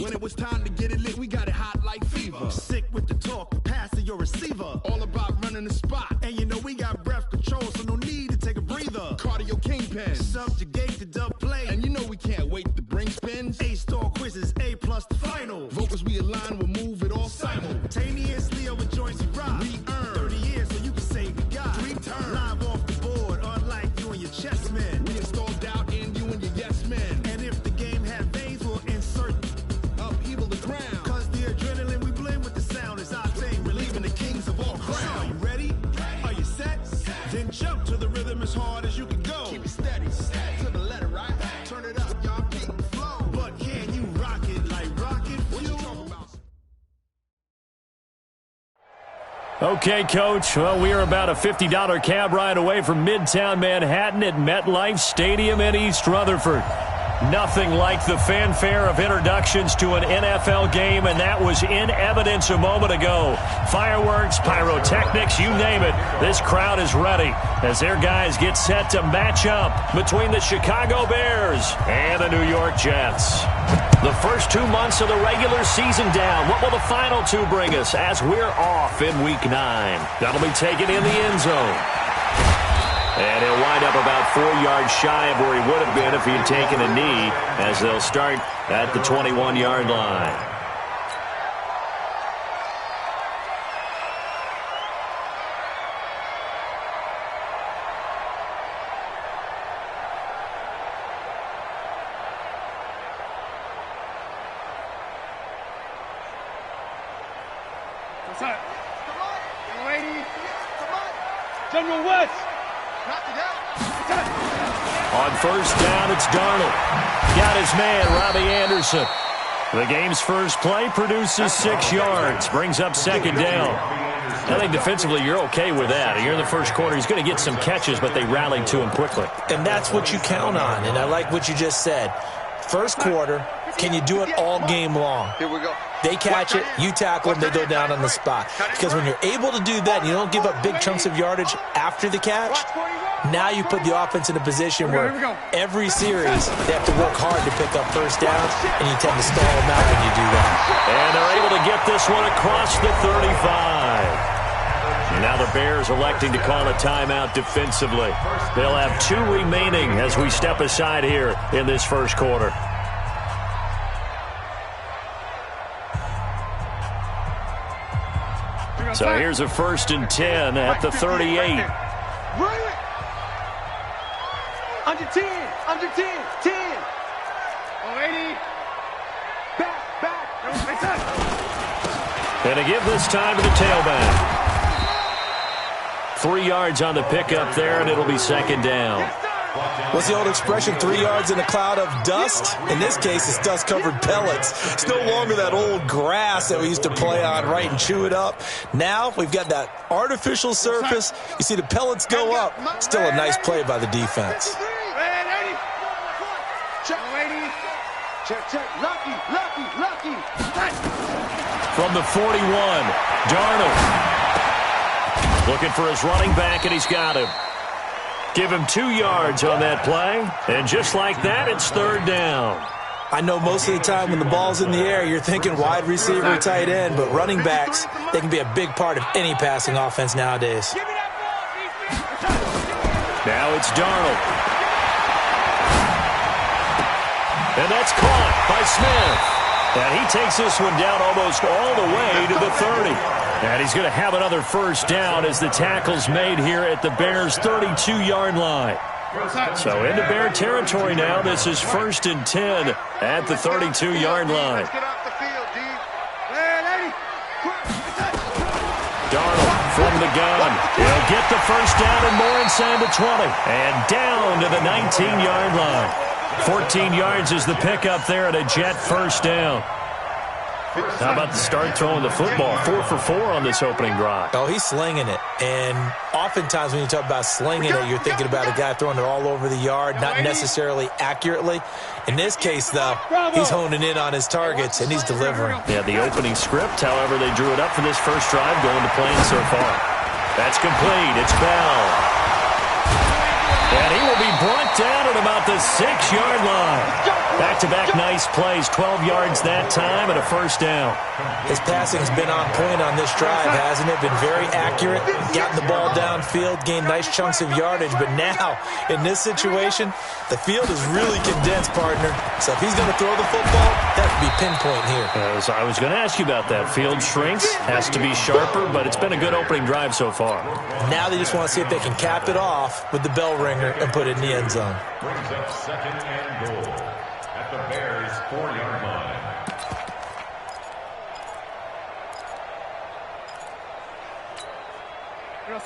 When it was time to get it lit, we got it hot like fever. Sick with the talk, passing your receiver. All about running the spot. And you know we got breath control, so no need to take a breather. Cardio kingpin, subjugate the dub play. And you know we can't wait to bring spins. A-star quizzes, A+ the final. Vocals we align, we'll move it all simultaneously over joints we rock. We earn 30 years, so you can say we got 3 turns. Live off the board, unlike you and your chess men. We install doubt in you and your yes men. And if the game had veins, we'll insert upheaval the ground. Cause the adrenaline we blend with the sound is our thing. Relieving the kings of all crowns. Are you ready? Are you set? Then jump to the rhythm as hard as you can go. Keep it steady, to the letter, right? Turn it up, y'all, keep the flow. But can you rock it like rocket fuel? Okay, Coach. Well, we are about a $50 cab ride away from Midtown Manhattan at MetLife Stadium in East Rutherford. Nothing like the fanfare of introductions to an NFL game, and that was in evidence a moment ago. Fireworks, pyrotechnics, you name it. This crowd is ready as their guys get set to match up between the Chicago Bears and the New York Jets. The first 2 months of the regular season down. What will the final 2 bring us as we're off in Week 9? That'll be taken in the end zone. And he'll wind up about 4 yards shy of where he would have been if he had taken a knee, as they'll start at the 21-yard line. What's up? Come on. Lady. Come on. General West. On first down, it's Darnold. Got his man, Robbie Anderson. The game's first play produces 6 yards, brings up second down. I think defensively you're okay with that. You're in the first quarter. He's going to get some catches, but they rallied to him quickly. And that's what you count on, and I like what you just said. First quarter, can you do it all game long? Here we go. They catch it, you tackle them, they go down on the spot. Because when you're able to do that and you don't give up big chunks of yardage after the catch, now you put the offense in a position where every series they have to work hard to pick up first downs, and you tend to stall them out when you do that. And they're able to get this one across the 35. And now the Bears electing to call a timeout defensively. They'll have 2 remaining as we step aside here in this first quarter. So here's a 1st and 10 at the 38. Under 10, under 10, 10. Already. Back. And to give this time to the tailback. 3 yards on the pickup there, and it'll be second down. What's the old expression, 3 yards in a cloud of dust? In this case, it's dust-covered pellets. It's no longer that old grass that we used to play on, right, and chew it up. Now we've got that artificial surface. You see the pellets go up. Still a nice play by the defense. Check. Lucky. From the 41, Darnold. Looking for his running back, and he's got him. Give him 2 yards on that play, and just like that, it's third down. I know most of the time when the ball's in the air, you're thinking wide receiver, tight end, but running backs, they can be a big part of any passing offense nowadays. Now it's Darnold. And that's caught by Smith. And he takes this one down almost all the way to the 30. And he's going to have another first down as the tackle's made here at the Bears' 32-yard line. So into Bear territory now. This is 1st and 10 at the 32-yard line. Darnold from the gun. He'll get the first down and more inside the 20. And down to the 19-yard line. 14 yards is the pickup there at a Jet first down. How about the start throwing the football? 4 for 4 on this opening drive. Oh, he's slinging it. And oftentimes when you talk about slinging it, you're thinking about a guy throwing it all over the yard, not necessarily accurately. In this case, though, he's honing in on his targets, and he's delivering. Yeah, the opening script, however, they drew it up for this first drive going to plan so far. That's complete. It's Bell. And he will be brought down at about the 6-yard line. Back back-to-back nice plays, 12 yards that time and a first down. His passing's been on point on this drive, hasn't it? Been very accurate, gotten the ball downfield, gained nice chunks of yardage. But now, in this situation, the field is really condensed, partner. So if he's going to throw the football, that could be pinpoint here. As I was going to ask you about that. Field shrinks, has to be sharper, but it's been a good opening drive so far. Now they just want to see if they can cap it off with the bell ringer and put it in the end zone. Brings up 2nd and goal at the Bears' 4-yard line.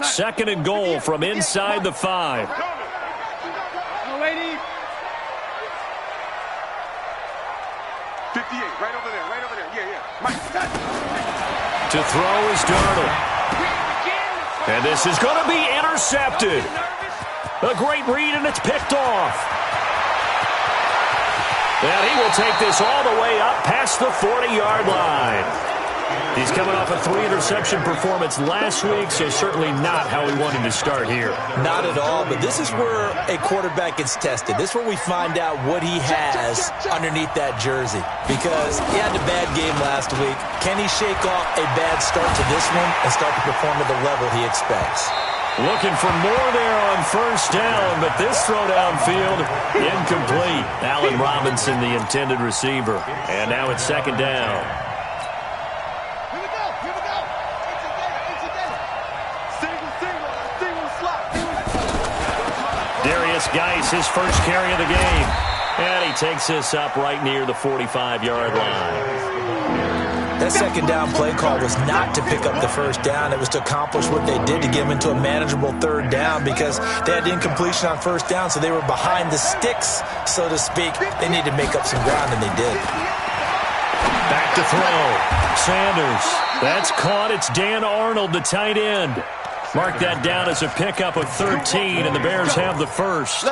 Second and goal from inside the 5. No, lady. 58, right over there. Yeah. Mike, To throw is Darnold. And this is going to be intercepted. A great read, and it's picked off. And he will take this all the way up past the 40-yard line. He's coming off a 3-interception performance last week, so certainly not how he wanted to start here. Not at all, but this is where a quarterback gets tested. This is where we find out what he has underneath that jersey. Because he had a bad game last week. Can he shake off a bad start to this one and start to perform at the level he expects? Looking for more there on first down, but this throw downfield, incomplete. Allen Robinson, the intended receiver. And now it's second down. Darius Geis, his first carry of the game. And he takes this up right near the 45-yard line. That second down play call was not to pick up the first down. It was to accomplish what they did to get them into a manageable third down because they had incompletion on first down, so they were behind the sticks, so to speak. They needed to make up some ground, and they did. Back to throw. Sanders. That's caught. It's Dan Arnold, the tight end. Mark that down as a pickup of 13, and the Bears have the first.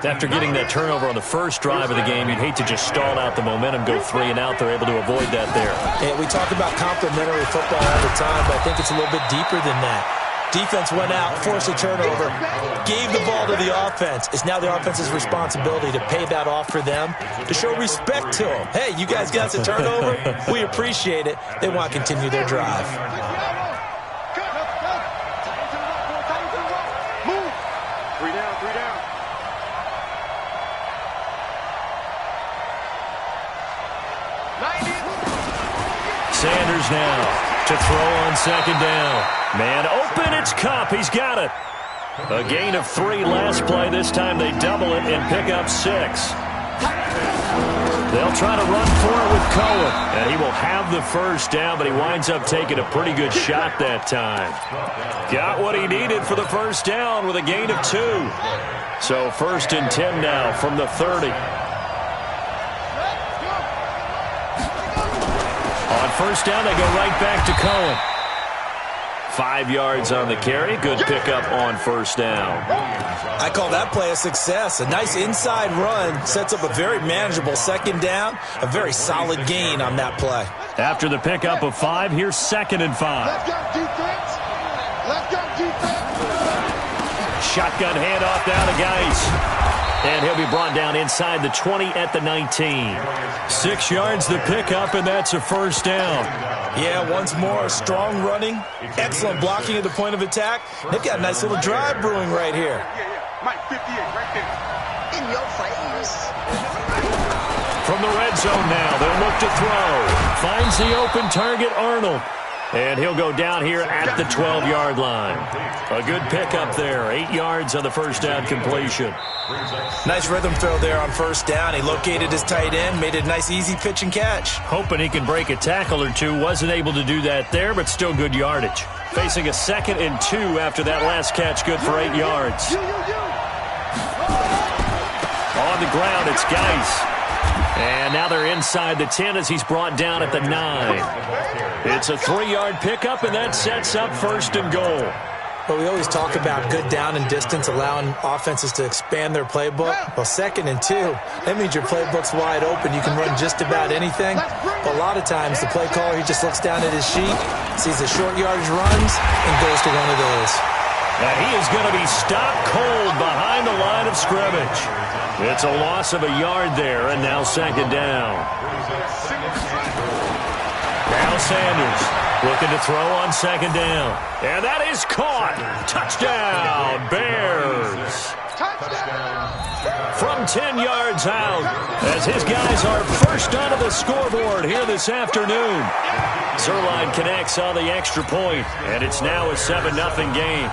After getting that turnover on the first drive of the game, you'd hate to just stall out the momentum, go 3 and out. They're able to avoid that there. Yeah, we talk about complementary football all the time, but I think it's a little bit deeper than that. Defense went out, forced a turnover, gave the ball to the offense. It's now the offense's responsibility to pay that off for them, to show respect to them. Hey, you guys got us a turnover? We appreciate it. They want to continue their drive. Sanders now to throw on second down. Man open, it's Kupp. He's got it. A gain of 3 last play. This time they double it and pick up 6. They'll try to run for it with Cohen. And he will have the first down, but he winds up taking a pretty good shot that time. Got what he needed for the first down with a gain of 2. So 1st and 10 now from the 30. On first down, they go right back to Cohen. 5 yards on the carry. Good pickup on first down. I call that play a success. A nice inside run sets up a very manageable second down. A very solid gain on that play. After the pickup of 5, here's 2nd and 5. Let's go, defense. Let's go, defense. Shotgun handoff down to Geis. And he'll be brought down inside the 20 at the 19. 6 yards the pickup, and that's a first down. Yeah, once more, strong running, excellent blocking at the point of attack. They've got a nice little drive brewing right here. Mike, 58, right there. In your face. From the red zone now, they'll look to throw. Finds the open target, Arnold. And he'll go down here at the 12-yard line. A good pickup there. 8 yards on the first down completion. Nice rhythm throw there on first down. He located his tight end, made a nice easy pitch and catch. Hoping he can break a tackle or two. Wasn't able to do that there, but still good yardage. Facing a 2nd and 2 after that last catch, good for 8 yards. On the ground, it's Geis. And now they're inside the 10 as he's brought down at the 9. It's a 3-yard pickup, and that sets up 1st and goal. Well, we always talk about good down and distance, allowing offenses to expand their playbook. Well, 2nd and 2, that means your playbook's wide open. You can run just about anything. But a lot of times, the play caller, he just looks down at his sheet, sees the short yardage runs, and goes to one of those. And he is going to be stopped cold behind the line of scrimmage. It's a loss of a yard there, and now second down. Now Sanders looking to throw on second down. And that is caught. Touchdown, Bears. From 10 yards out, as his guys are first onto the scoreboard here this afternoon. Zerline connects on the extra point, and it's now a 7-0 game.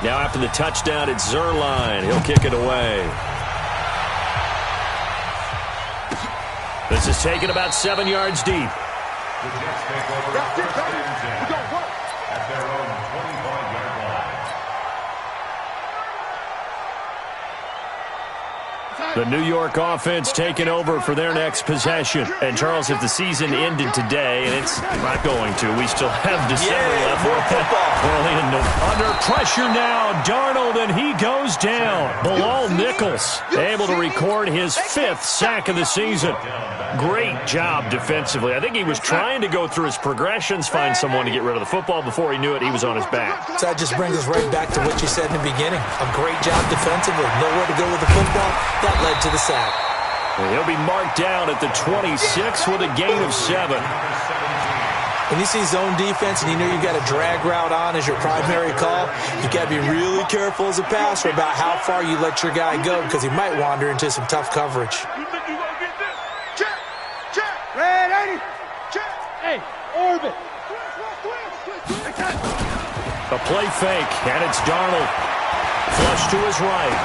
Now after the touchdown, it's Zerline. He'll kick it away. This is taken about 7 yards deep. The Jets take over at their own 25-yard line. The New York offense taking over for their next possession. And, Charles, if the season ended today, and it's not going to, we still have December left. More football. Under pressure now, Darnold, and he goes down. Bilal Nichols able to record his 5th sack of the season. Great job defensively. I think he was trying to go through his progressions, find someone to get rid of the football. Before he knew it, he was on his back. So that just brings us right back to what you said in the beginning. A great job defensively. Nowhere to go with the football. That led to the sack. He'll be marked down at the 26 with a gain of 7. When you see zone defense and you know you've got a drag route on as your primary call, you got to be really careful as a passer about how far you let your guy go because he might wander into some tough coverage. Red 80. Check. Hey, orbit. A play fake, and it's Darnold. Flush to his right.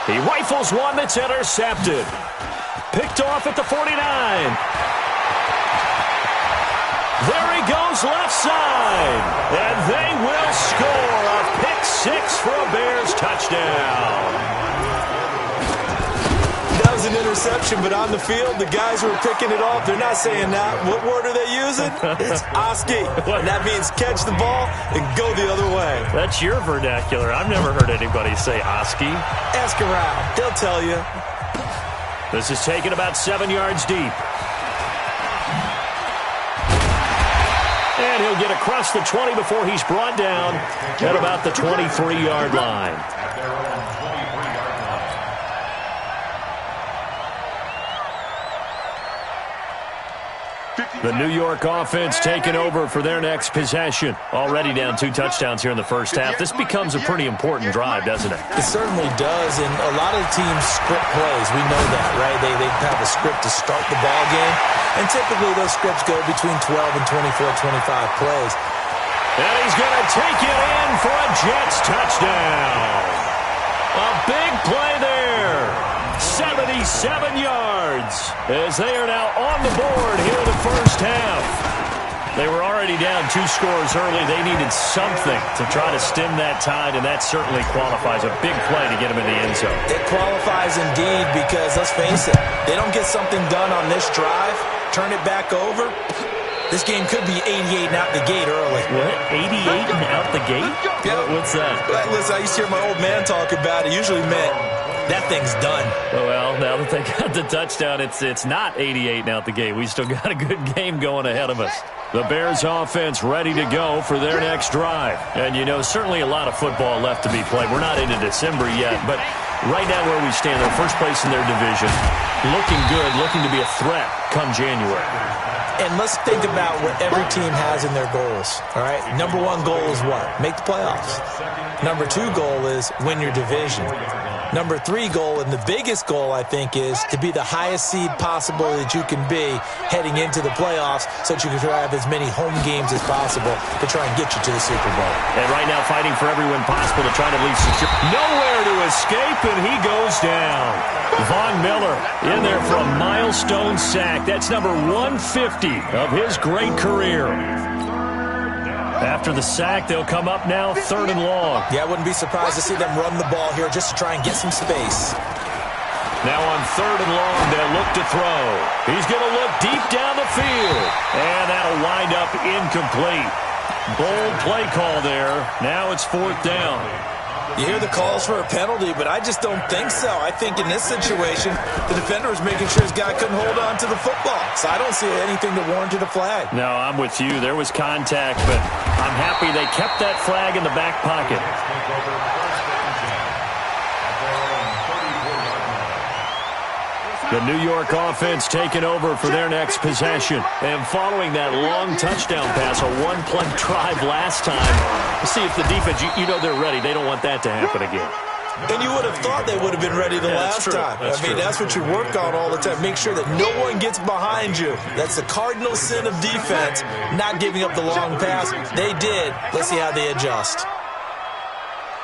He rifles one that's intercepted. Picked off at the 49. There he goes left side. And they will score a pick 6 for a Bears touchdown. That was an interception, but on the field, the guys who are picking it off, they're not saying that. What word are they using? It's Oski. And that means catch the ball and go the other way. That's your vernacular. I've never heard anybody say Oski. Ask around. They'll tell you. This is taken about 7 yards deep. And he'll get across the 20 before he's brought down at about the 23-yard line. The New York offense taking over for their next possession. Already down 2 touchdowns here in the first half. This becomes a pretty important drive, doesn't it? It certainly does, and a lot of the teams script plays. We know that, right? They have a script to start the ball game, and typically those scripts go between 12 and 24, 25 plays. And he's going to take it in for a Jets touchdown. A big play there. 77 yards as they are now on the board here in the first half. They were already down 2 scores early. They needed something to try to stem that tide, and that certainly qualifies. A big play to get them in the end zone. It qualifies indeed because, let's face it, they don't get something done on this drive, turn it back over, this game could be 88 and out the gate early. What? 88 and out the gate? Yeah. What's that? Listen, I used to hear my old man talk about it. Usually meant that thing's done. Well, now that they got the touchdown, it's not 88 and out the gate. We still got a good game going ahead of us. The Bears offense ready to go for their next drive. And, you know, certainly a lot of football left to be played. We're not into December yet, but right now where we stand, they're first place in their division. Looking good, looking to be a threat come January. And let's think about what every team has in their goals, all right? Number 1 goal is what? Make the playoffs. Number 2 goal is win your division. Number 3 goal, and the biggest goal, I think, is to be the highest seed possible that you can be heading into the playoffs so that you can have as many home games as possible to try and get you to the Super Bowl. And right now fighting for every win possible to try to at least secure. Nowhere to escape, and he goes down. Von Miller in there for a milestone sack. That's number 150 of his great career. After the sack, they'll come up now 3rd and long. Yeah, I wouldn't be surprised to see them run the ball here just to try and get some space. Now on 3rd and long, they'll look to throw. He's going to look deep down the field. And that'll wind up incomplete. Bold play call there. Now it's 4th down. You hear the calls for a penalty, but I just don't think so. I think in this situation, the defender was making sure his guy couldn't hold on to the football. So I don't see anything that warranted a flag. No, I'm with you. There was contact, but I'm happy they kept that flag in the back pocket. The New York offense taking over for their next possession. And following that long touchdown pass, a one-play drive last time. Let's see if the defense, you know they're ready. They don't want that to happen again. And you would have thought they would have been ready the last time. That's what you work on all the time. Make sure that no one gets behind you. That's the cardinal sin of defense, not giving up the long pass. They did. Let's see how they adjust.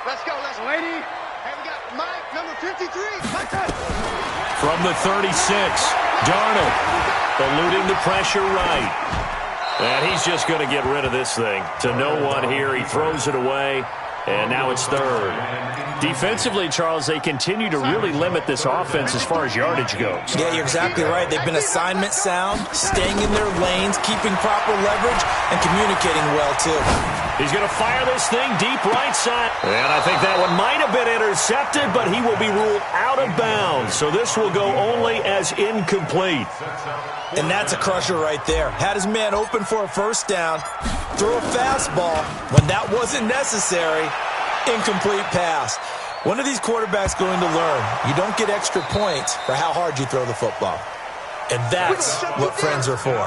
Let's go, lady. Hey, we got Mike, number 53. Mike, from the 36, Darnold eluding the pressure right. And he's just going to get rid of this thing. To no one here. He throws it away. And now it's third. Defensively, Charles, they continue to really limit this offense as far as yardage goes. Yeah, you're exactly right. They've been assignment sound, staying in their lanes, keeping proper leverage, and communicating well, too. He's going to fire this thing deep right side. And I think that one might have been intercepted, but he will be ruled out of bounds. So this will go only as incomplete. And that's a crusher right there. Had his man open for a first down, throw a fastball when that wasn't necessary, incomplete pass. One of these quarterbacks going to learn, you don't get extra points for how hard you throw the football. And that's what friends are for.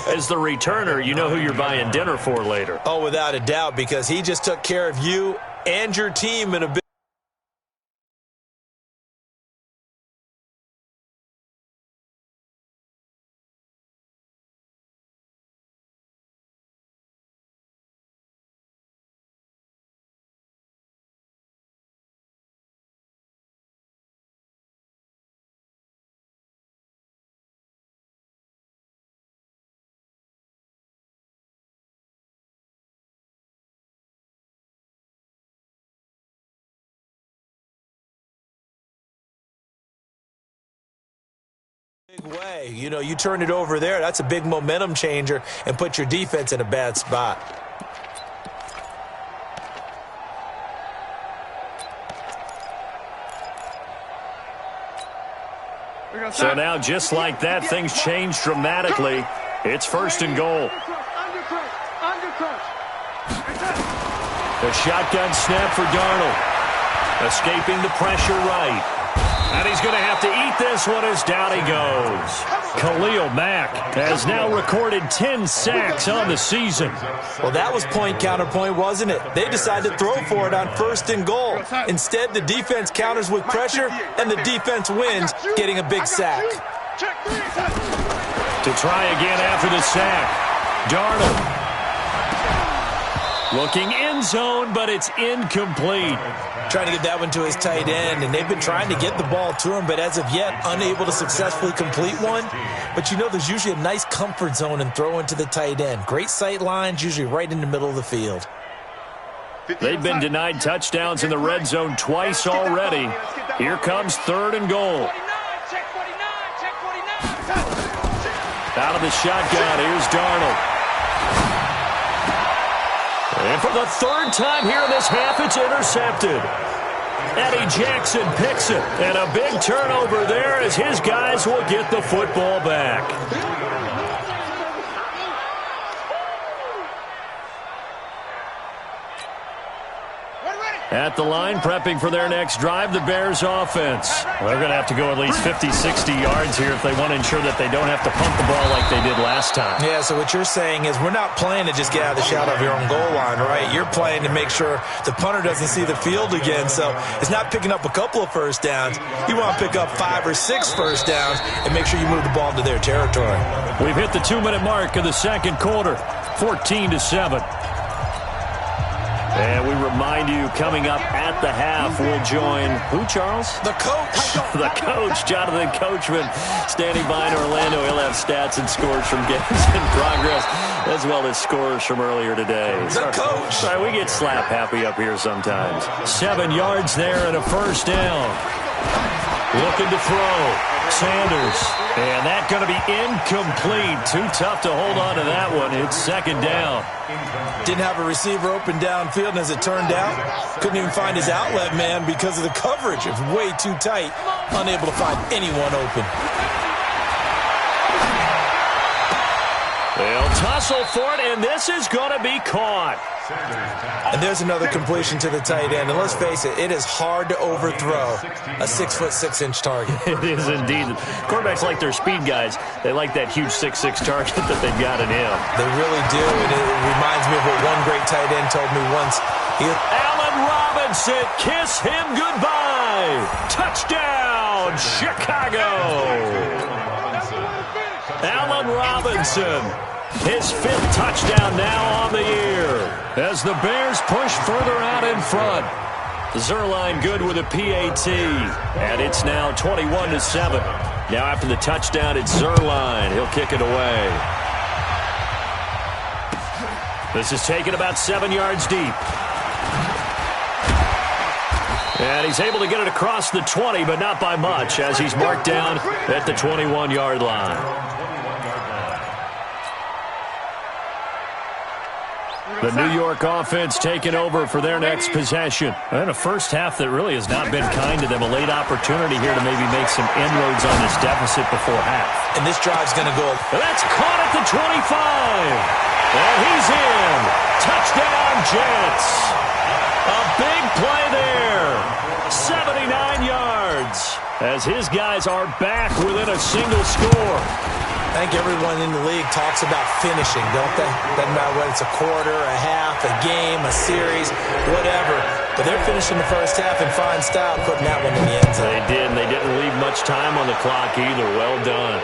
As the returner, you know who you're buying dinner for later. Oh, without a doubt, because he just took care of you and your team in a big way. You know, you turn it over there, that's a big momentum changer and put your defense in a bad spot. So now, just like that, things change dramatically. It's first and goal. The shotgun snap for Darnold. Escaping the pressure right. And he's going to have to eat this one as down he goes. Khalil Mack has now recorded 10 sacks on the season. Well, that was point counterpoint, wasn't it? They decided to throw for it on first and goal. Instead, the defense counters with pressure, and the defense wins, getting a big sack. To try again after the sack, Darnold. Looking end zone, but it's incomplete. Trying to get that one to his tight end, and they've been trying to get the ball to him, but as of yet, unable to successfully complete one. But you know, there's usually a nice comfort zone in throwing to the tight end. Great sight lines, usually right in the middle of the field. They've been denied touchdowns in the red zone twice already. Here comes third and goal. Out of the shotgun, here's Darnold. And for the third time here in this half, it's intercepted. Eddie Jackson picks it. And a big turnover there as his guys will get the football back. At the line, prepping for their next drive, the Bears offense. Well, they're going to have to go at least 50, 60 yards here if they want to ensure that they don't have to pump the ball like they did last time. Yeah, so what you're saying is we're not playing to just get out of the shot of your own goal line, right? You're playing to make sure the punter doesn't see the field again. So it's not picking up a couple of first downs. You want to pick up 5 or 6 first downs and make sure you move the ball into their territory. We've hit the 2-minute mark of the second quarter, 14-7. And we remind you, coming up at the half, we'll join who, Charles? The coach. The coach, Jonathan Coachman, standing by in Orlando. He'll have stats and scores from games in progress, as well as scores from earlier today. The coach. Sorry, we get slap happy up here sometimes. 7 yards there and a first down. Looking to throw. Sanders. And that's going to be incomplete. Too tough to hold on to that one. It's second down. Didn't have a receiver open downfield, and as it turned out, couldn't even find his outlet man because of the coverage. It was way too tight. Unable to find anyone open. They'll tussle for it, and this is going to be caught. And there's another completion to the tight end. And let's face it, it is hard to overthrow a 6'6" target. It is indeed. Quarterbacks like their speed guys. They like that huge 6'6" target that they've got in him. They really do, and it reminds me of what one great tight end told me once. Allen Robinson, kiss him goodbye. Touchdown, Chicago. Allen Robinson. His fifth touchdown now on the year as the Bears push further out in front. Zerline good with a PAT, and it's now 21-7. Now after the touchdown, it's Zerline. He'll kick it away. This is taken about 7 yards deep. And he's able to get it across the 20, but not by much, as he's marked down at the 21-yard line. The New York offense taking over for their next possession. And a first half that really has not been kind to them. A late opportunity here to maybe make some inroads on this deficit before half. And this drive's going to go. And that's caught at the 25. And he's in. Touchdown, Jets. A big play there. 79 yards. As his guys are back within a single score. I think everyone in the league talks about finishing, don't they? Doesn't matter whether it's a quarter, a half, a game, a series, whatever. But they're finishing the first half in fine style, putting that one in the end zone. They did, and they didn't leave much time on the clock either. Well done.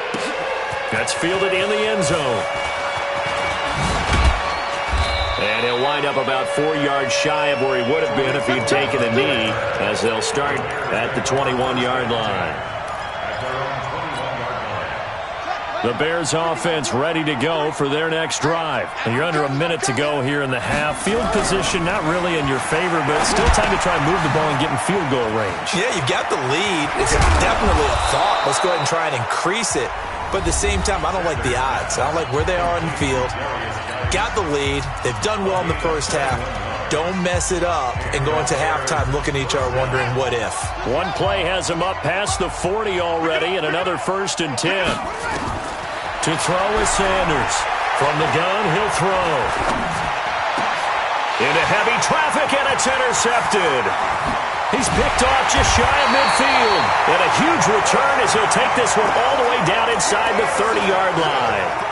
That's fielded in the end zone. And he'll wind up about 4 yards shy of where he would have been if he'd taken a knee, as they'll start at the 21-yard line. The Bears offense ready to go for their next drive. And you're under a minute to go here in the half. Field position not really in your favor, but still time to try and move the ball and get in field goal range. Yeah, you've got the lead. It's definitely a thought. Let's go ahead and try and increase it. But at the same time, I don't like the odds. I don't like where they are in the field. Got the lead. They've done well in the first half. Don't mess it up and go into halftime looking at each other wondering what if. One play has him up past the 40 already, and another 1st and 10. To throw is Sanders. From the gun, he'll throw. Into heavy traffic, and it's intercepted. He's picked off just shy of midfield. And a huge return as he'll take this one all the way down inside the 30-yard line.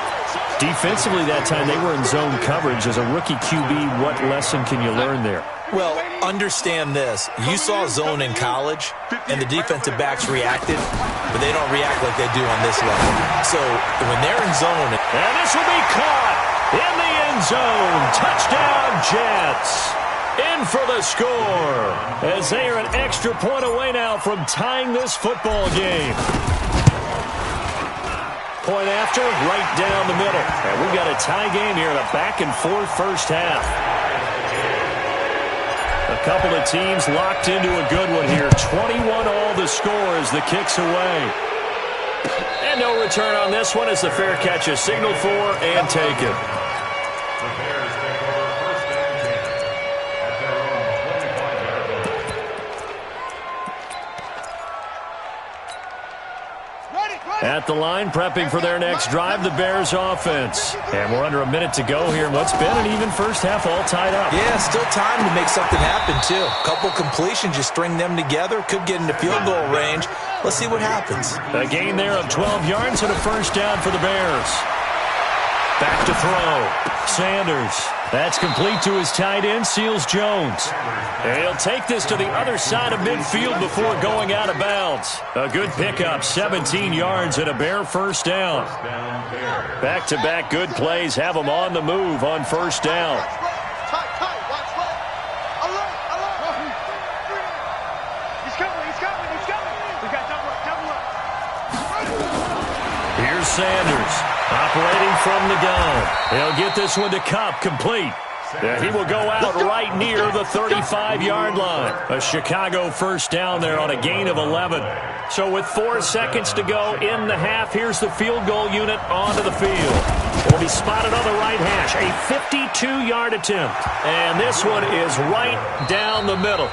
Defensively that time, they were in zone coverage. As a rookie QB, what lesson can you learn there? Well, understand this. You saw zone in college, and the defensive backs reacted, but they don't react like they do on this level. So when they're in zone... And this will be caught in the end zone. Touchdown, Jets. In for the score, as they are an extra point away now from tying this football game. Point after, right down the middle. And we've got a tie game here in a back-and-forth first half. A couple of teams locked into a good one here. 21 all the score as the kick's away. And no return on this one as the fair catch is signaled for and taken. At the line, prepping for their next drive, the Bears offense. And we're under a minute to go here in what's been an even first half, all tied up. Yeah, still time to make something happen, too. A couple completions, you string them together, could get into field goal range. Let's see what happens. A gain there of 12 yards and a first down for the Bears. Back to throw. Sanders. That's complete to his tight end, Seals Jones. And he'll take this to the other side of midfield before going out of bounds. A good pickup, 17 yards and a Bear first down. Back-to-back good plays have them on the move on first down. Here's Sanders. Operating from the gun. He'll get this one to Cup, complete. Yeah, he will go out right near the 35-yard line. A Chicago first down there on a gain of 11. So with 4 seconds to go in the half, here's the field goal unit onto the field. It will be spotted on the right hash. A 52-yard attempt. And this one is right down the middle.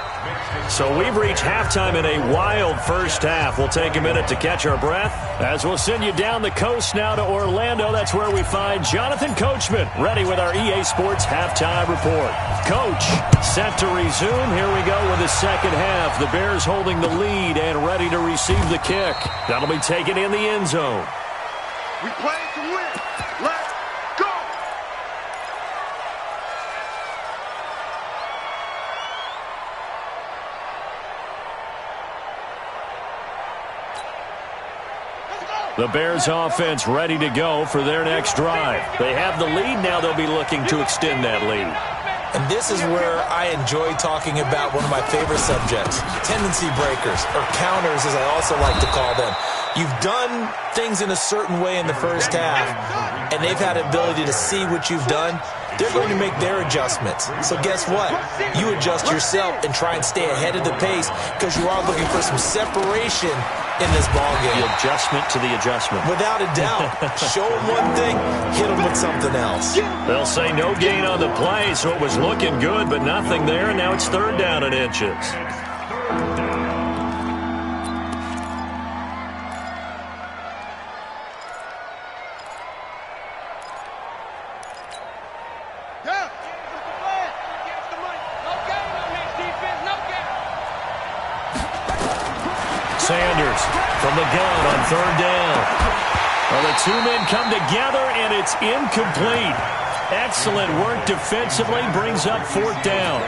So we've reached halftime in a wild first half. We'll take a minute to catch our breath as we'll send you down the coast now to Orlando. That's where we find Jonathan Coachman ready with our EA Sports halftime report. Coach, set to resume. Here we go with the second half. The Bears holding the lead and ready to receive the kick. That'll be taken in the end zone. We play to win. Let's go. The Bears offense ready to go for their next drive. They have the lead. Now they'll be looking to extend that lead. And this is where I enjoy talking about one of my favorite subjects, tendency breakers, or counters as I also like to call them. You've done things in a certain way in the first half, and they've had the ability to see what you've done. They're going to make their adjustments. So guess what? You adjust yourself and try and stay ahead of the pace because you are looking for some separation in this ballgame. The adjustment to the adjustment. Without a doubt. Show them one thing, hit them with something else. They'll say no gain on the play, so it was looking good, but nothing there, and now it's third down and inches. Sanders from the gun on third down. Well, the two men come together, and it's incomplete. Excellent work defensively, brings up fourth down.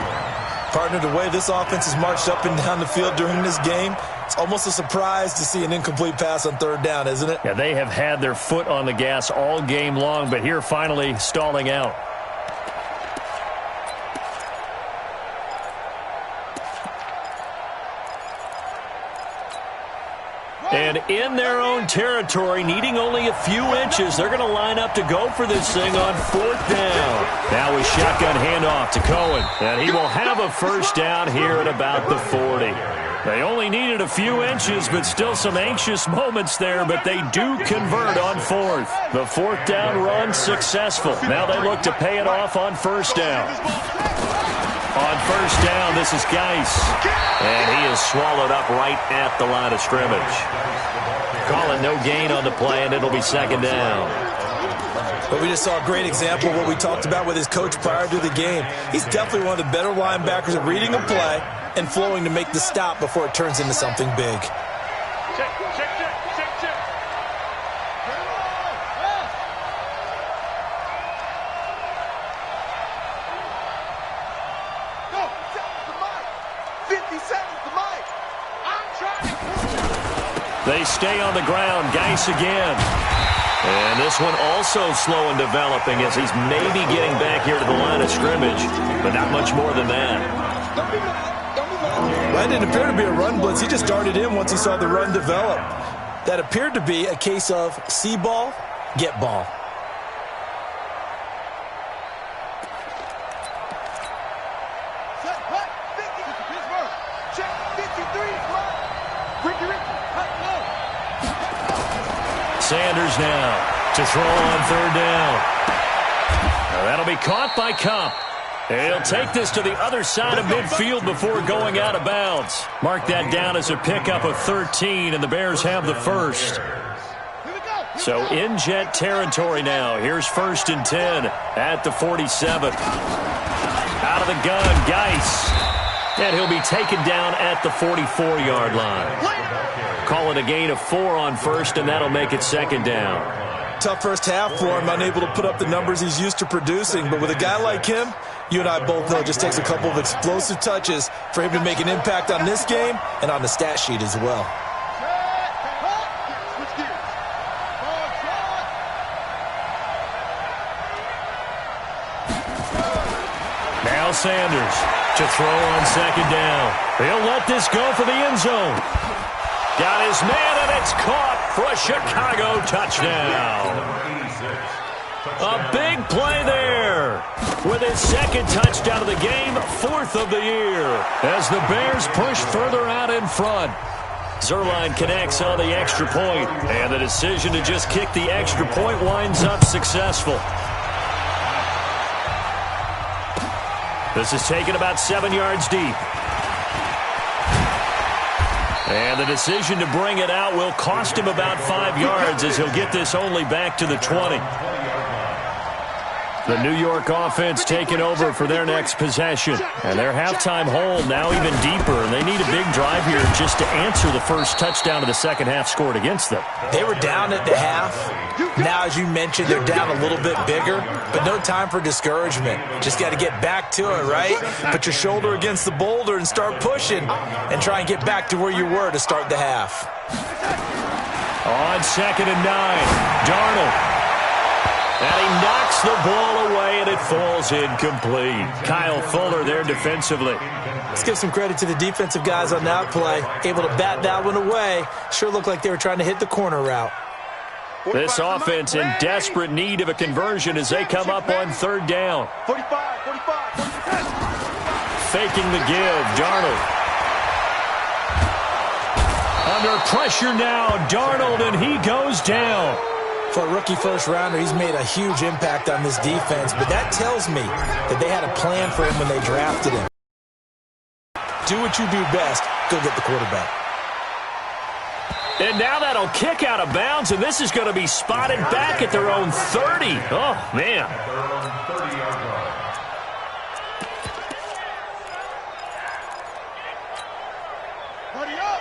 Partner, the way this offense has marched up and down the field during this game, it's almost a surprise to see an incomplete pass on third down, isn't it? Yeah, they have had their foot on the gas all game long, but here finally stalling out. And in their own territory, needing only a few inches, they're going to line up to go for this thing on fourth down. Now a shotgun handoff to Cohen, and he will have a first down here at about the 40. They only needed a few inches, but still some anxious moments there, but they do convert on fourth. The fourth down run successful. Now they look to pay it off on first down. On first down, this is Geis. And he is swallowed up right at the line of scrimmage. Call it no gain on the play, and it'll be second down. But we just saw a great example of what we talked about with his coach prior to the game. He's definitely one of the better linebackers at reading a play and flowing to make the stop before it turns into something big. They stay on the ground. Geis again. And this one also slow in developing as he's maybe getting back here to the line of scrimmage, but not much more than that. Well, it didn't appear to be a run blitz. He just darted in once he saw the run develop. That appeared to be a case of see ball, get ball. Sanders now to throw on third down. Now that'll be caught by Cup. He'll take this to the other side of midfield before going out of bounds. Mark that down as a pickup of 13, and the Bears have the first. So in Jet territory now. Here's first and 10 at the 47. Out of the gun, Geis. And he'll be taken down at the 44-yard line. Call it a gain of 4 on first, and that'll make it second down. Tough first half for him, unable to put up the numbers he's used to producing. But with a guy like him, you and I both know it just takes a couple of explosive touches for him to make an impact on this game and on the stat sheet as well. Now Sanders to throw on second down. He'll let this go for the end zone. Got his man, and it's caught for a Chicago touchdown. A big play there. With his second touchdown of the game, 4th of the year. As the Bears push further out in front. Zerline connects on the extra point, and the decision to just kick the extra point winds up successful. This is taken about 7 yards deep. And the decision to bring it out will cost him about 5 yards as he'll get this only back to the 20. The New York offense taking over for their next possession. And their halftime hole now even deeper. And they need a big drive here just to answer the first touchdown of the second half scored against them. They were down at the half. Now, as you mentioned, they're down a little bit bigger. But no time for discouragement. Just got to get back to it, right? Put your shoulder against the boulder and start pushing. And try and get back to where you were to start the half. On 2nd and 9, Darnold. And he knocks the ball away, and it falls incomplete. Kyle Fuller there defensively. Let's give some credit to the defensive guys on that play. Able to bat that one away. Sure looked like they were trying to hit the corner route. This offense in desperate need of a conversion as they come up on 3rd down. 45. Faking the give, Darnold. Under pressure now, Darnold, and he goes down. For a rookie first-rounder, he's made a huge impact on this defense, but that tells me that they had a plan for him when they drafted him. Do what you do best. Go get the quarterback. And now that'll kick out of bounds, and this is going to be spotted back at their own 30. Oh, man.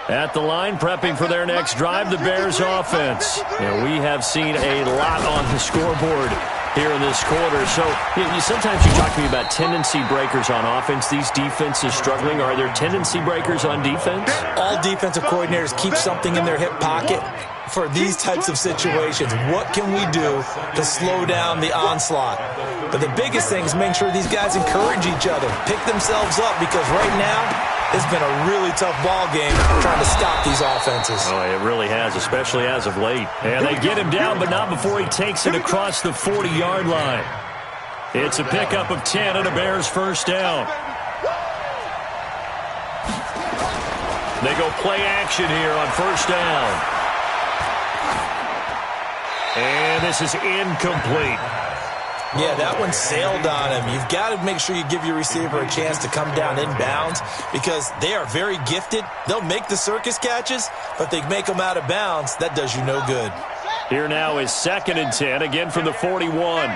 At the line, prepping for their next drive, the Bears offense. And we have seen a lot on the scoreboard here in this quarter. So sometimes you talk to me about tendency breakers on offense. These defenses struggling. Are there tendency breakers on defense? All defensive coordinators keep something in their hip pocket for these types of situations. What can we do to slow down the onslaught? But the biggest thing is making sure these guys encourage each other, pick themselves up, because right now it's been a really tough ball game trying to stop these offenses. Oh, it really has, especially as of late. And they get him down, but not before he takes it across the 40-yard line. It's a pickup of 10 and a Bears first down. They go play action here on first down. And this is incomplete. Yeah, that one sailed on him. You've got to make sure you give your receiver a chance to come down inbounds because they are very gifted. They'll make the circus catches, but they make them out of bounds. That does you no good. Here now is 2nd and 10, again from the 41.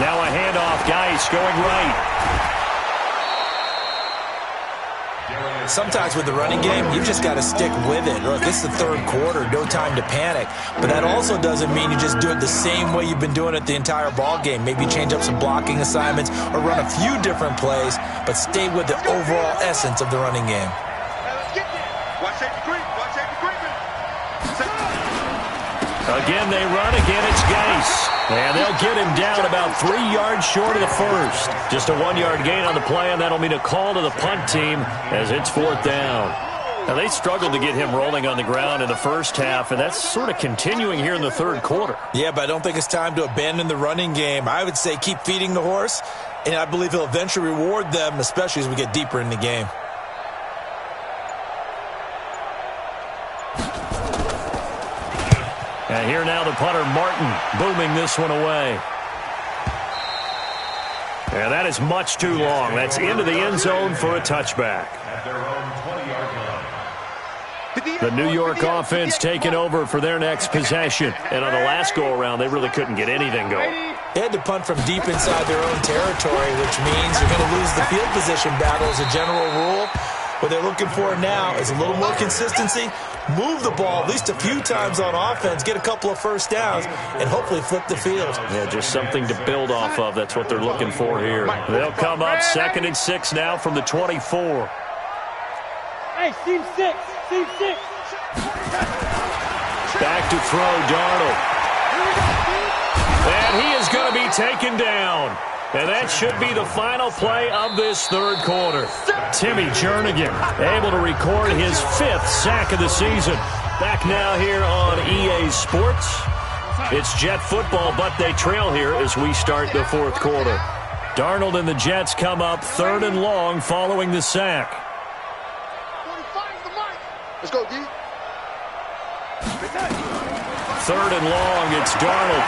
Now a handoff, Geis going right. Sometimes with the running game, you've just got to stick with it. Look, it's the 3rd quarter, no time to panic. But that also doesn't mean you just do it the same way you've been doing it the entire ball game. Maybe change up some blocking assignments or run a few different plays, but stay with the overall essence of the running game. Again, they run. Again, it's Geis. And they'll get him down about 3 yards short of the first. Just a 1-yard gain on the play, and that'll mean a call to the punt team as it's 4th down. Now, they struggled to get him rolling on the ground in the first half, and that's sort of continuing here in the 3rd quarter. Yeah, but I don't think it's time to abandon the running game. I would say keep feeding the horse, and I believe he'll eventually reward them, especially as we get deeper in the game. And here now the punter, Martin, booming this one away. And that is much too long. That's into the end zone for a touchback. The New York offense taking over for their next possession. And on the last go-around, they really couldn't get anything going. They had to punt from deep inside their own territory, which means you're going to lose the field position battle as a general rule. What they're looking for now is a little more consistency, move the ball at least a few times on offense, get a couple of first downs, and hopefully flip the field. Yeah, just something to build off of. That's what they're looking for here. They'll come up 2nd and 6 now from the 24. Hey, team 6. Back to throw, Darnold. And he is going to be taken down. And that should be the final play of this 3rd quarter. Timmy Jernigan able to record his 5th sack of the season. Back now here on EA Sports. It's Jet football, but they trail here as we start the fourth quarter. Darnold and the Jets come up 3rd and long following the sack. Let's go, D. 3rd and long, it's Darnold.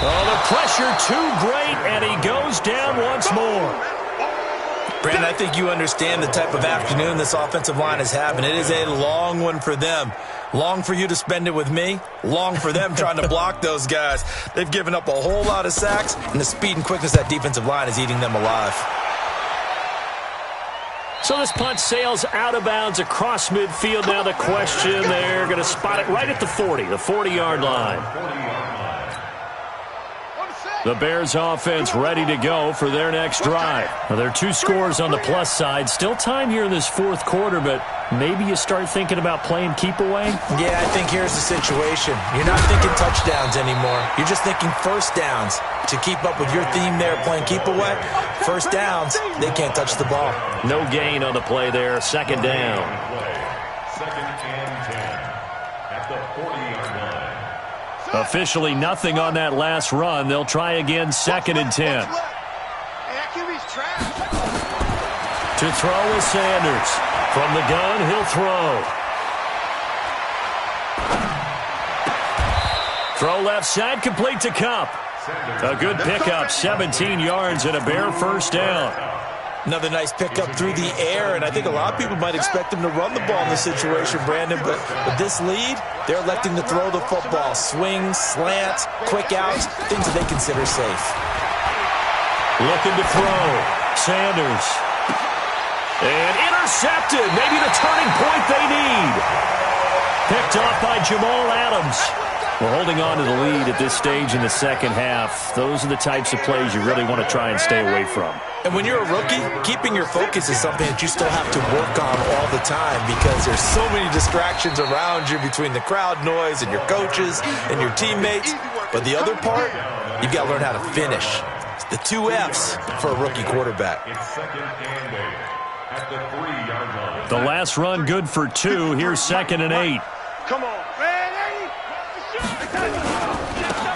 Oh, the pressure too great, and he goes down once more. Brandon, I think you understand the type of afternoon this offensive line is having. It is a long one for them. Long for you to spend it with me. Long for them trying to block those guys. They've given up a whole lot of sacks, and the speed and quickness of that defensive line is eating them alive. So this punt sails out of bounds across midfield. Now the question, they're going to spot it right at the 40, the 40-yard line. The Bears offense ready to go for their next drive. Now, there are 2 scores on the plus side. Still time here in this fourth quarter, but maybe you start thinking about playing keep away? Yeah, I think here's the situation. You're not thinking touchdowns anymore. You're just thinking first downs. To keep up with your theme there, playing keep away, first downs, they can't touch the ball. No gain on the play there. 2nd down. 2nd and 10 at the 40-yard line. Officially nothing on that last run. They'll try again 2nd and 10. To throw is Sanders. From the gun, he'll throw. Throw left side, complete to Kupp. A good pickup, 17 yards and a Bear first down. Another nice pickup through the air, and I think a lot of people might expect him to run the ball in this situation, Brandon, but with this lead, they're electing to throw the football. Swings, slants, quick outs, things that they consider safe. Looking to throw. Sanders. And intercepted. Maybe the turning point they need. Picked off by Jamal Adams. We're holding on to the lead at this stage in the second half. Those are the types of plays you really want to try and stay away from. And when you're a rookie, keeping your focus is something that you still have to work on all the time because there's so many distractions around you between the crowd noise and your coaches and your teammates. But the other part, you've got to learn how to finish. It's the 2 F's for a rookie quarterback. It's 2nd and 8 at the 3-yard line. The last run good for 2. Here's 2nd and 8. Come on.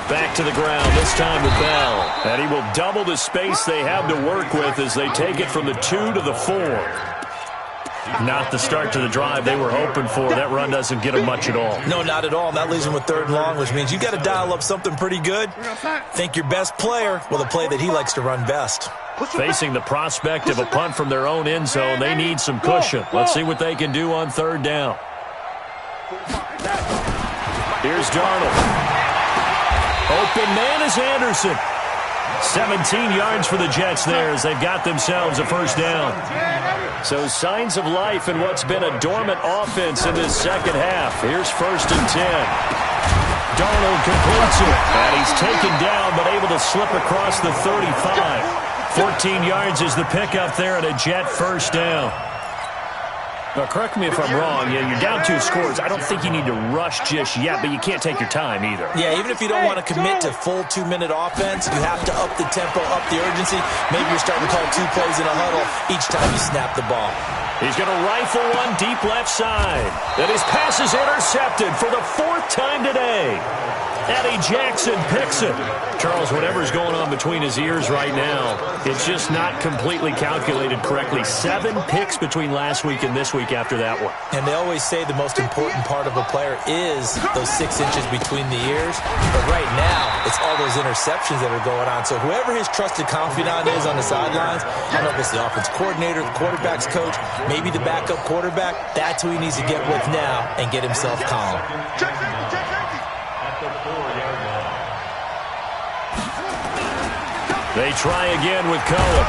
Back to the ground, this time with Bell. And he will double the space they have to work with as they take it from the 2 to the 4. Not the start to the drive they were hoping for. That run doesn't get them much at all. No, not at all. And that leaves them with 3rd and long, which means you've got to dial up something pretty good. Think your best player with a play that he likes to run best. Facing the prospect of a punt from their own end zone, they need some cushion. Let's see what they can do on 3rd down. Here's Darnold. Open man is Anderson. 17 yards for the Jets there as they've got themselves a first down. So signs of life in what's been a dormant offense in this second half. Here's 1st and 10. Darnold completes it. And he's taken down but able to slip across the 35. 14 yards is the pickup there and a Jet first down. Now, correct me if I'm wrong. Yeah, you're down 2 scores. I don't think you need to rush just yet, but you can't take your time either. Yeah, even if you don't want to commit to full 2-minute offense, you have to up the tempo, up the urgency. Maybe you're starting to call 2 plays in a huddle each time you snap the ball. He's going to rifle one deep left side. And his pass is intercepted for the 4th time today. Eddie Jackson picks it. Charles, whatever's going on between his ears right now, it's just not completely calculated correctly. 7 picks between last week and this week after that one. And they always say the most important part of a player is those 6 inches between the ears. But right now, it's all those interceptions that are going on. So whoever his trusted confidant is on the sidelines, I don't know if it's the offense coordinator, the quarterback's coach, maybe the backup quarterback, that's who he needs to get with now and get himself calm. They try again with Cohen.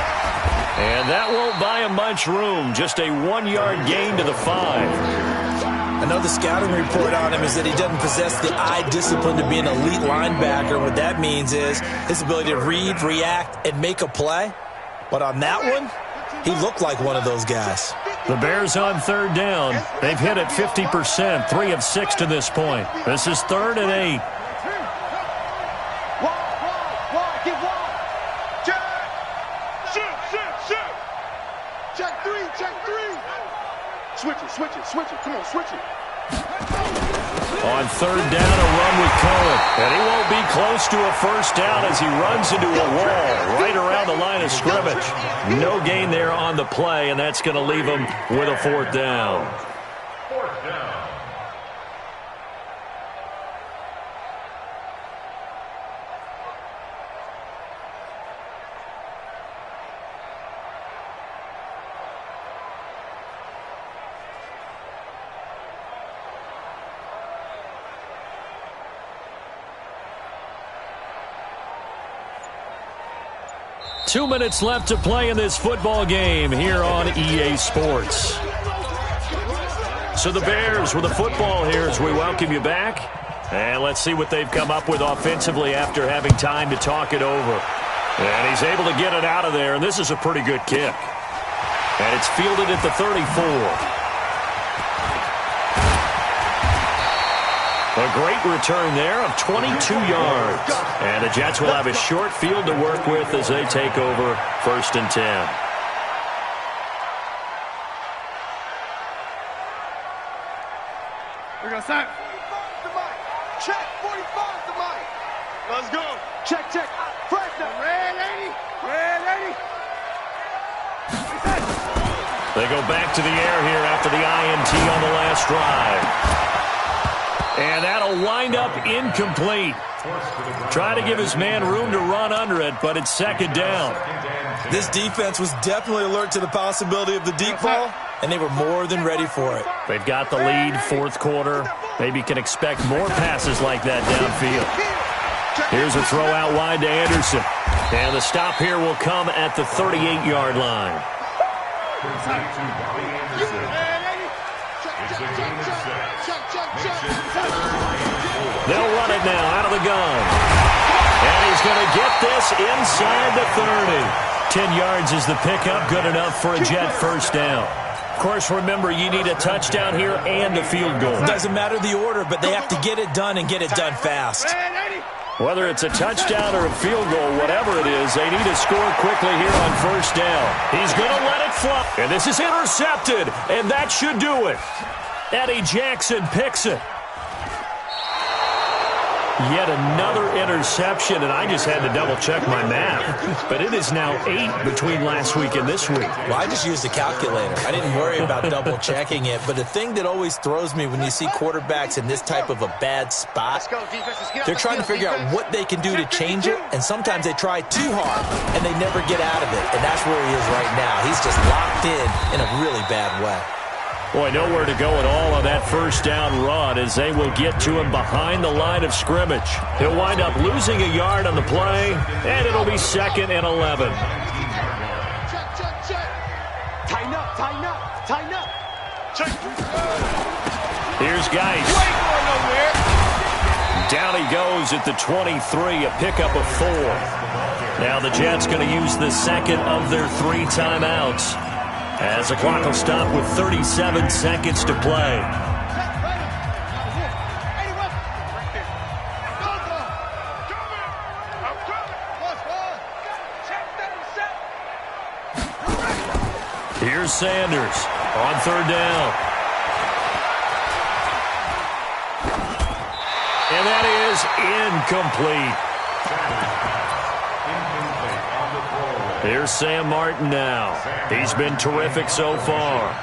And that won't buy him much room. Just a 1-yard gain to the 5. Another scouting report on him is that he doesn't possess the eye discipline to be an elite linebacker. What that means is his ability to read, react, and make a play. But on that one, he looked like one of those guys. The Bears on 3rd down. They've hit it 50%, 3 of 6 to this point. This is 3rd and 8. Check 3. Switch it. Come on, switch it. On third down, a run with Cohen. And he won't be close to a first down as he runs into a wall right around the line of scrimmage. No gain there on the play, and that's going to leave him with a fourth down. Fourth down. 2 minutes left to play in this football game here on EA Sports. So the Bears with the football here as we welcome you back. And let's see what they've come up with offensively after having time to talk it over. And he's able to get it out of there, and this is a pretty good kick. And it's fielded at the 34. A great return there of 22 yards. And the Jets will have a short field to work with as they take over 1st and 10. We're going to start. 45 to Mike. Check. 45 to Mike. Let's go. Check, check. Fresh now. Red 80. Red 80. They go back to the air here after the INT on the last drive. And that'll wind up incomplete. Try to give his man room to run under it, but it's second down. This defense was definitely alert to the possibility of the deep ball, and they were more than ready for it. They've got the lead, fourth quarter. Maybe can expect more passes like that downfield. Here's a throw out wide to Anderson. And the stop here will come at the 38-yard line. They'll run it now out of the gun. And he's going to get this inside the 30. 10 yards is the pickup, good enough for a Jet first down. Of course, remember, you need a touchdown here and a field goal. Doesn't matter the order, but they have to get it done and get it done fast. Whether it's a touchdown or a field goal, whatever it is, they need to score quickly here on first down. He's going to let it fly. And this is intercepted, and that should do it. Eddie Jackson picks it. Yet another interception, and I just had to double-check my math. But it is now 8 between last week and this week. Well, I just used a calculator. I didn't worry about double-checking it. But the thing that always throws me when you see quarterbacks in this type of a bad spot, they're trying to figure out what they can do to change it, and sometimes they try too hard, and they never get out of it. And that's where he is right now. He's just locked in a really bad way. Boy, nowhere to go at all on that first down run as they will get to him behind the line of scrimmage. He'll wind up losing a yard on the play, and it'll be 2nd and 11. Check, check, check. Tighten up, tighten up, tighten up. Check. Here's Geis. Wait for nowhere. Down he goes at the 23, a pickup of 4. Now the Jets going to use the second of their 3 timeouts, as the clock will stop with 37 seconds to play. Here's Sanders on third down. And that is incomplete. Here's Sam Martin now. He's been terrific so far.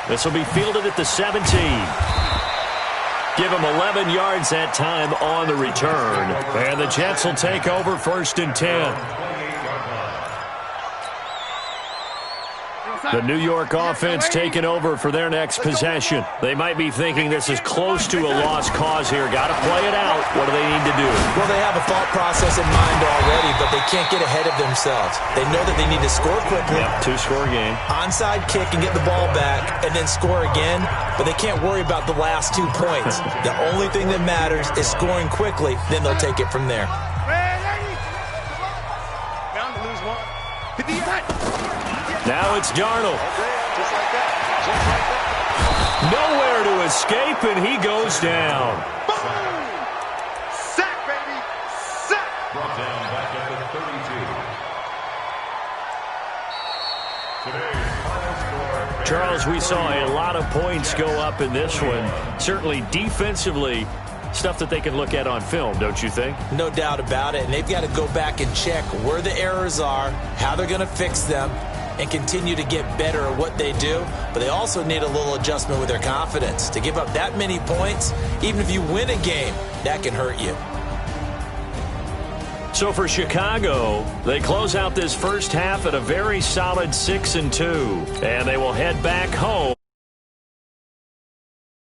This will be fielded at the 17. Give him 11 yards that time on the return. And the Jets will take over 1st and 10. The New York offense taking over for their next possession. They might be thinking this is close to a lost cause here. Got to play it out. What do they need to do? Well, they have a thought process in mind already, but they can't get ahead of themselves. They know that they need to score quickly. Yep, 2-score game. Onside kick and get the ball back and then score again, but they can't worry about the last 2 points. The only thing that matters is scoring quickly, then they'll take it from there. Bound to lose one. Hit the net. Now it's Darnold. Nowhere to escape, and he goes down. Sack, baby. Sack. Brought down back at the 32. Charles, we saw a lot of points go up in this one. Certainly defensively, stuff that they can look at on film, don't you think? No doubt about it. And they've got to go back and check where the errors are, how they're going to fix them, and continue to get better at what they do. But they also need a little adjustment with their confidence. To give up that many points, even if you win a game, that can hurt you. So for Chicago, they close out this first half at a very solid 6-2, and they will head back home.